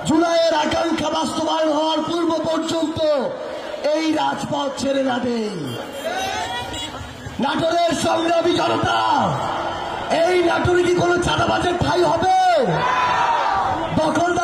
জুলাইয়ের আকাঙ্ক্ষা বাস্তবায়ন হওয়ার পূর্ব পর্যন্ত এই রাজপথ ছেড়ে না দেই। নাটোরের সংগ্রামী জনতা, এই নাটোরে কি কোনো চাঁদাবাজের ঠাঁই হবে? দখলদার